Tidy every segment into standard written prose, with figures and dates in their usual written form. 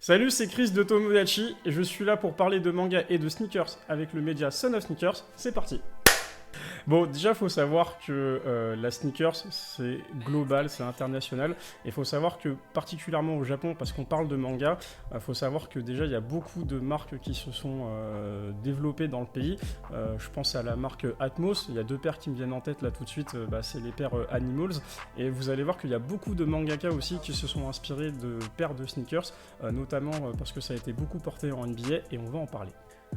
Salut, c'est Chris de Tomodachi et je suis là pour parler de manga et de sneakers avec le média Son of Sneakers. C'est parti. Bon, déjà, faut savoir que la sneakers, c'est global, c'est international. Et il faut savoir que, particulièrement au Japon, parce qu'on parle de manga, faut savoir que déjà, il y a beaucoup de marques qui se sont développées dans le pays. Je pense à la marque Atmos. Il y a deux paires qui me viennent en tête là tout de suite. C'est les paires Animals. Et vous allez voir qu'il y a beaucoup de mangaka aussi qui se sont inspirés de paires de sneakers, notamment parce que ça a été beaucoup porté en NBA et on va en parler.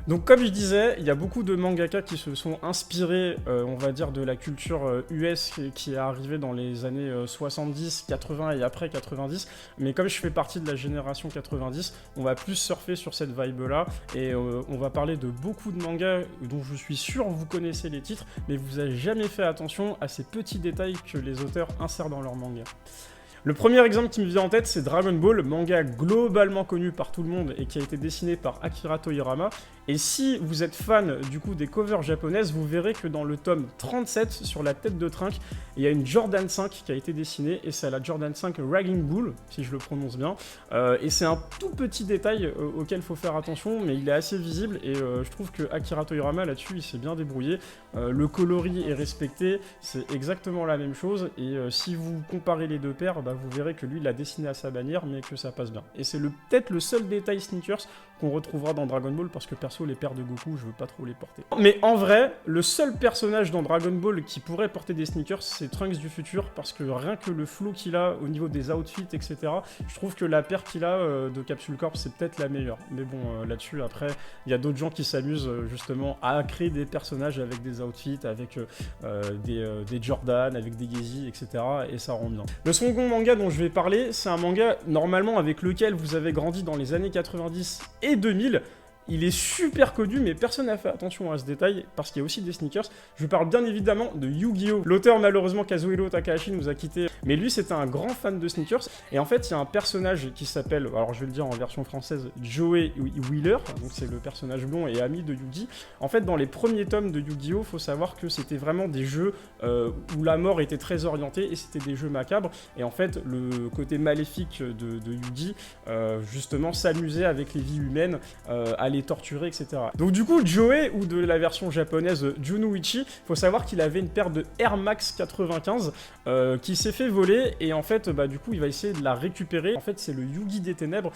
Donc comme je disais, il y a beaucoup de mangaka qui se sont inspirés, on va dire, de la culture US qui est arrivée dans les années 70, 80 et après 90. Mais comme je fais partie de la génération 90, on va plus surfer sur cette vibe-là. Et on va parler de beaucoup de mangas dont je suis sûr vous connaissez les titres, mais vous n'avez jamais fait attention à ces petits détails que les auteurs insèrent dans leurs mangas. Le premier exemple qui me vient en tête, c'est Dragon Ball, manga globalement connu par tout le monde et qui a été dessiné par Akira Toriyama. Et si vous êtes fan du coup des covers japonaises, vous verrez que dans le tome 37, sur la tête de Trunks, il y a une Jordan 5 qui a été dessinée et c'est la Jordan 5 Raging Bull, si je le prononce bien. Et c'est un tout petit détail auquel il faut faire attention, mais il est assez visible et je trouve que Akira Toriyama là-dessus, il s'est bien débrouillé. Le coloris est respecté, c'est exactement la même chose et si vous comparez les deux paires, vous verrez que lui il l'a dessiné à sa bannière mais que ça passe bien. Et c'est peut-être le seul détail sneakers qu'on retrouvera dans Dragon Ball parce que perso les paires de Goku je veux pas trop les porter. Mais en vrai, le seul personnage dans Dragon Ball qui pourrait porter des sneakers c'est Trunks du futur parce que rien que le flow qu'il a au niveau des outfits etc, je trouve que la paire qu'il a de Capsule Corp c'est peut-être la meilleure. Mais bon là-dessus après il y a d'autres gens qui s'amusent justement à créer des personnages avec des outfits, avec des Jordan, avec des Yeezy etc et ça rend bien. Le second manga dont je vais parler, c'est un manga normalement avec lequel vous avez grandi dans les années 90 et 2000. Il est super connu, mais personne n'a fait attention à ce détail, parce qu'il y a aussi des sneakers. Je parle bien évidemment de Yu-Gi-Oh! L'auteur, malheureusement, Kazuhiro Takahashi nous a quittés, mais lui, c'était un grand fan de sneakers. Et en fait, il y a un personnage qui s'appelle, alors je vais le dire en version française, Joey Wheeler, donc c'est le personnage blond et ami de Yugi. En fait, dans les premiers tomes de Yu-Gi-Oh! Faut savoir que c'était vraiment des jeux où la mort était très orientée, et c'était des jeux macabres. Et en fait, le côté maléfique de Yugi, justement, s'amusait avec les vies humaines, à les torturer, etc. Donc du coup, Joey, ou de la version japonaise Junuichi, faut savoir qu'il avait une paire de Air Max 95 qui s'est fait voler, et en fait, du coup, il va essayer de la récupérer. En fait, c'est le Yugi des Ténèbres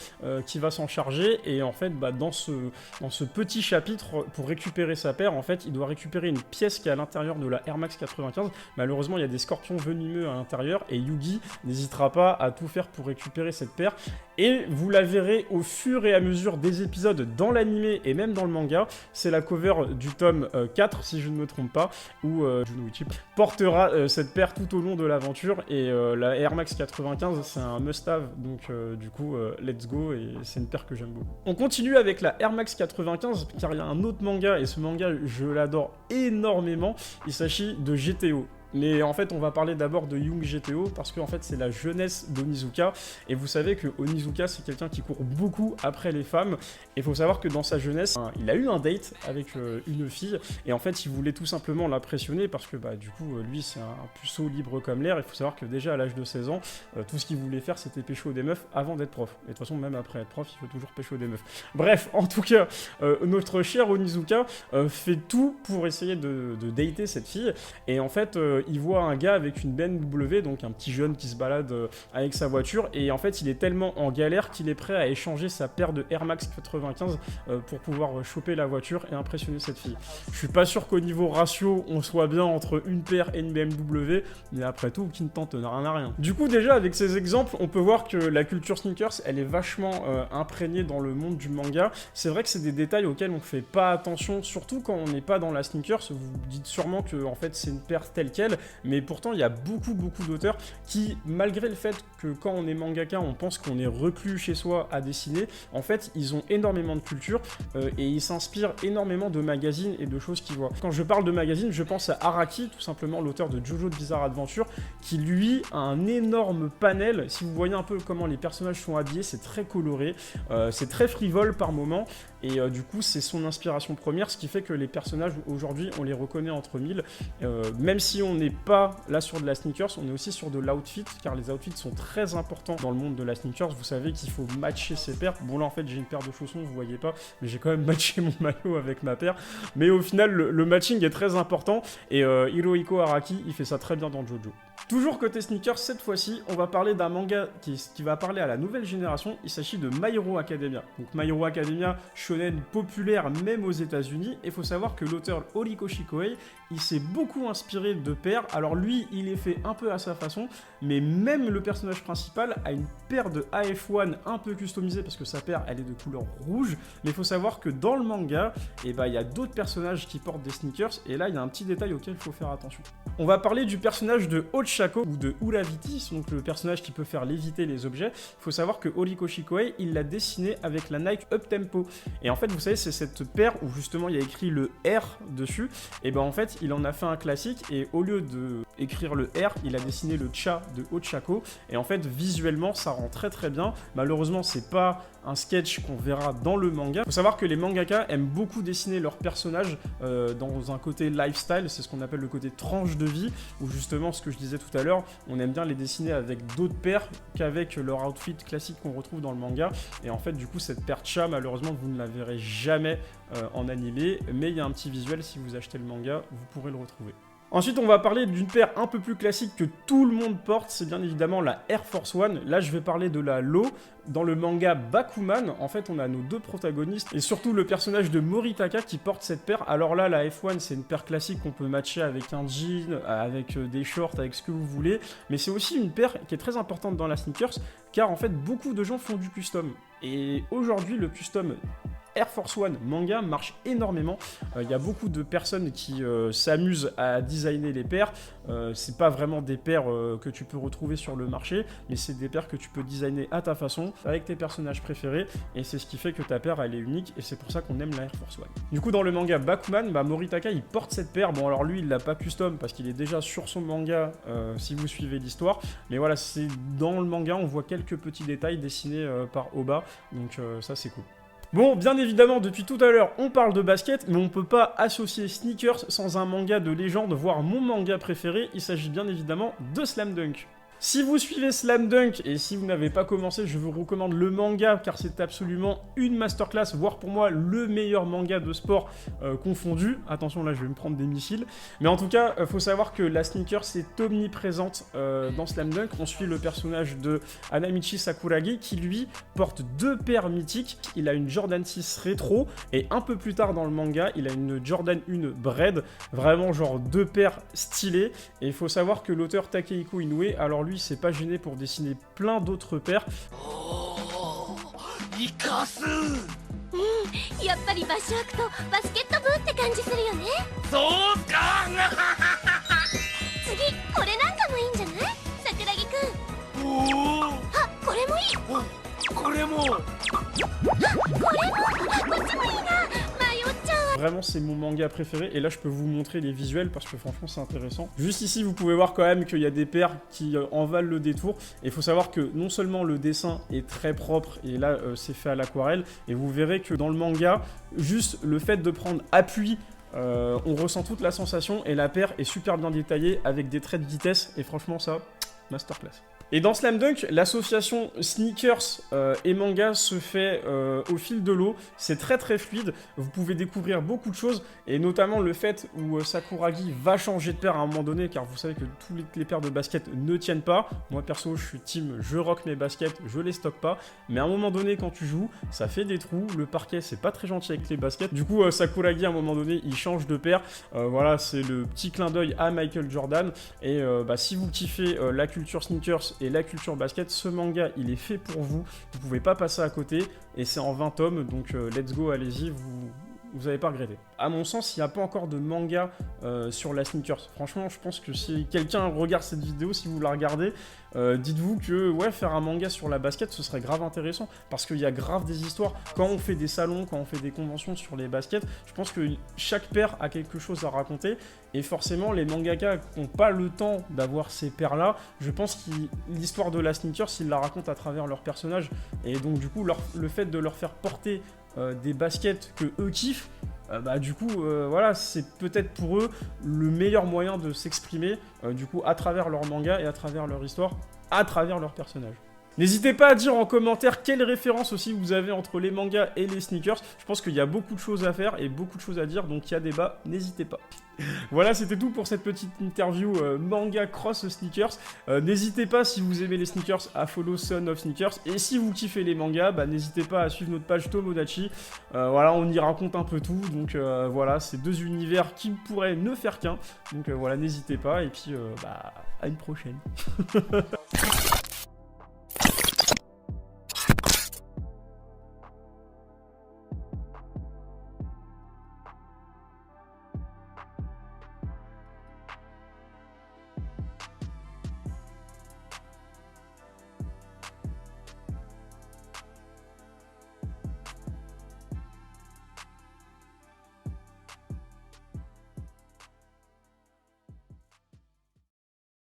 qui va s'en charger, et en fait, dans ce petit chapitre, pour récupérer sa paire, en fait, il doit récupérer une pièce qui est à l'intérieur de la Air Max 95. Malheureusement, il y a des scorpions venimeux à l'intérieur, et Yugi n'hésitera pas à tout faire pour récupérer cette paire. Et vous la verrez au fur et à mesure des épisodes dans l'animé et même dans le manga. C'est la cover du tome 4, si je ne me trompe pas, où Junuichi portera cette paire tout au long de l'aventure. Et la Air Max 95, c'est un must-have, donc du coup, let's go, et c'est une paire que j'aime beaucoup. On continue avec la Air Max 95, car il y a un autre manga, et ce manga, je l'adore énormément. Il s'agit de GTO. Mais en fait, on va parler d'abord de Young GTO parce que en fait, c'est la jeunesse d'Onizuka. Et vous savez que Onizuka, c'est quelqu'un qui court beaucoup après les femmes. Et il faut savoir que dans sa jeunesse, il a eu un date avec une fille. Et en fait, il voulait tout simplement l'impressionner parce que du coup, lui, c'est un puceau libre comme l'air. Il faut savoir que déjà à l'âge de 16 ans, tout ce qu'il voulait faire, c'était pécho des meufs avant d'être prof. Et de toute façon, même après être prof, il faut toujours pécho des meufs. Bref, en tout cas, notre cher Onizuka fait tout pour essayer de dater cette fille. Et en fait, il voit un gars avec une BMW, donc un petit jeune qui se balade avec sa voiture, et en fait il est tellement en galère qu'il est prêt à échanger sa paire de Air Max 95 pour pouvoir choper la voiture et impressionner cette fille. Je suis pas sûr qu'au niveau ratio on soit bien entre une paire et une BMW, mais après tout, qui ne tente rien à rien. Du coup, déjà avec ces exemples, on peut voir que la culture sneakers, elle est vachement imprégnée dans le monde du manga. C'est vrai que c'est des détails auxquels on fait pas attention, surtout quand on n'est pas dans la sneakers. Vous vous dites sûrement que en fait c'est une paire telle quelle, mais pourtant il y a beaucoup d'auteurs qui, malgré le fait que quand on est mangaka on pense qu'on est reclus chez soi à dessiner, en fait ils ont énormément de culture et ils s'inspirent énormément de magazines et de choses qu'ils voient. Quand je parle de magazines, je pense à Araki, tout simplement l'auteur de Jojo de Bizarre Adventure, qui lui a un énorme panel. Si vous voyez un peu comment les personnages sont habillés, c'est très coloré, c'est très frivole par moments, et du coup c'est son inspiration première, ce qui fait que les personnages aujourd'hui on les reconnaît entre mille, même si on n'est pas là sur de la sneakers, on est aussi sur de l'outfit, car les outfits sont très importants dans le monde de la sneakers. Vous savez qu'il faut matcher ses paires. Bon là en fait j'ai une paire de chaussons, vous voyez pas, mais j'ai quand même matché mon maillot avec ma paire. Mais au final le matching est très important et Hirohiko Araki il fait ça très bien dans JoJo. Toujours côté sneakers, cette fois-ci, on va parler d'un manga qui va parler à la nouvelle génération. Il s'agit de My Hero Academia. Donc My Hero Academia, shonen populaire même aux États-Unis. Et il faut savoir que l'auteur Horikoshi Koei, il s'est beaucoup inspiré de paires. Alors lui, il est fait un peu à sa façon, mais même le personnage principal a une paire de AF1 un peu customisée parce que sa paire, elle est de couleur rouge. Mais il faut savoir que dans le manga, il y a d'autres personnages qui portent des sneakers. Et là, il y a un petit détail auquel il faut faire attention. On va parler du personnage de Ochako ou de Uraviti, donc le personnage qui peut faire léviter les objets. Il faut savoir que Horikoshi Koei, il l'a dessiné avec la Nike Up Tempo. Et en fait, vous savez, c'est cette paire où justement il y a écrit le R dessus. Et ben en fait, il en a fait un classique et au lieu de écrire le R, il a dessiné le Cha de Ochako. Et en fait, visuellement, ça rend très très bien. Malheureusement, c'est pas un sketch qu'on verra dans le manga. Il faut savoir que les mangaka aiment beaucoup dessiner leurs personnages dans un côté lifestyle, c'est ce qu'on appelle le côté tranche de vie, où justement, ce que je disais tout à l'heure, on aime bien les dessiner avec d'autres paires qu'avec leur outfit classique qu'on retrouve dans le manga. Et en fait, du coup, cette paire Cha, malheureusement, vous ne la verrez jamais en animé, mais il y a un petit visuel, si vous achetez le manga, vous pourrez le retrouver. Ensuite, on va parler d'une paire un peu plus classique que tout le monde porte, c'est bien évidemment la Air Force One. Là, je vais parler de la Low. Dans le manga Bakuman, en fait, on a nos deux protagonistes et surtout le personnage de Moritaka qui porte cette paire. Alors là, la F1, c'est une paire classique qu'on peut matcher avec un jean, avec des shorts, avec ce que vous voulez. Mais c'est aussi une paire qui est très importante dans la sneakers, car en fait, beaucoup de gens font du custom. Et aujourd'hui, le custom Air Force One manga marche énormément. Il y a beaucoup de personnes qui s'amusent à designer les paires. C'est pas vraiment des paires que tu peux retrouver sur le marché, mais c'est des paires que tu peux designer à ta façon, avec tes personnages préférés, et c'est ce qui fait que ta paire elle est unique, et c'est pour ça qu'on aime la Air Force One. Du coup, dans le manga Bakuman, Moritaka il porte cette paire. Bon, alors lui il l'a pas custom parce qu'il est déjà sur son manga si vous suivez l'histoire, mais voilà, c'est dans le manga on voit quelques petits détails dessinés par Oba, donc ça c'est cool. Bon, bien évidemment, depuis tout à l'heure, on parle de basket, mais on peut pas associer sneakers sans un manga de légende, voire mon manga préféré. Il s'agit bien évidemment de Slam Dunk. Si vous suivez Slam Dunk, et si vous n'avez pas commencé, je vous recommande le manga, car c'est absolument une masterclass, voire pour moi le meilleur manga de sport confondu. Attention, là je vais me prendre des missiles. Mais en tout cas, faut savoir que la sneaker est omniprésente dans Slam Dunk. On suit le personnage de Hanamichi Sakuragi, qui lui porte deux paires mythiques. Il a une Jordan 6 rétro, et un peu plus tard dans le manga, il a une Jordan 1 Bread. Vraiment genre deux paires stylées. Et il faut savoir que l'auteur Takehiko Inoue, alors lui, il s'est pas gêné pour dessiner plein d'autres paires. Vraiment, c'est mon manga préféré, et là je peux vous montrer les visuels parce que franchement c'est intéressant. Juste ici, vous pouvez voir quand même qu'il y a des paires qui en valent le détour, et il faut savoir que non seulement le dessin est très propre, et là c'est fait à l'aquarelle, et vous verrez que dans le manga, juste le fait de prendre appui, on ressent toute la sensation, et la paire est super bien détaillée avec des traits de vitesse, et franchement ça, masterclass. Et dans Slam Dunk, l'association sneakers et manga se fait au fil de l'eau. C'est très très fluide. Vous pouvez découvrir beaucoup de choses, et notamment le fait où Sakuragi va changer de paire à un moment donné, car vous savez que toutes les paires de baskets ne tiennent pas. Moi perso, je suis team, je rock mes baskets, je les stocke pas. Mais à un moment donné, quand tu joues, ça fait des trous. Le parquet, c'est pas très gentil avec les baskets. Du coup, Sakuragi, à un moment donné, il change de paire. Voilà, c'est le petit clin d'œil à Michael Jordan. Et si vous kiffez la culture sneakers et la culture basket, ce manga il est fait pour vous, vous pouvez pas passer à côté, et c'est en 20 tomes, donc let's go, allez-y, vous n'allez pas regretter. À mon sens, il n'y a pas encore de manga sur la sneakers. Franchement, je pense que si quelqu'un regarde cette vidéo, si vous la regardez, dites-vous que ouais, faire un manga sur la basket, ce serait grave intéressant, parce qu'il y a grave des histoires. Quand on fait des salons, quand on fait des conventions sur les baskets, je pense que chaque paire a quelque chose à raconter, et forcément, les mangaka qui n'ont pas le temps d'avoir ces paires-là, je pense que l'histoire de la sneakers, ils la racontent à travers leurs personnages, et donc du coup, le fait de leur faire porter des baskets que eux kiffent, bah du coup, voilà, c'est peut-être pour eux le meilleur moyen de s'exprimer, du coup, à travers leur manga et à travers leur histoire, à travers leurs personnages. N'hésitez pas à dire en commentaire quelles références aussi vous avez entre les mangas et les sneakers. Je pense qu'il y a beaucoup de choses à faire et beaucoup de choses à dire, donc il y a débat, n'hésitez pas. Voilà, c'était tout pour cette petite interview manga cross sneakers. N'hésitez pas, si vous aimez les sneakers, à follow Son of Sneakers. Et si vous kiffez les mangas, bah, n'hésitez pas à suivre notre page Tomodachi. Voilà, on y raconte un peu tout. Donc voilà, c'est deux univers qui pourraient ne faire qu'un. Donc voilà, n'hésitez pas. Et puis, bah, à une prochaine.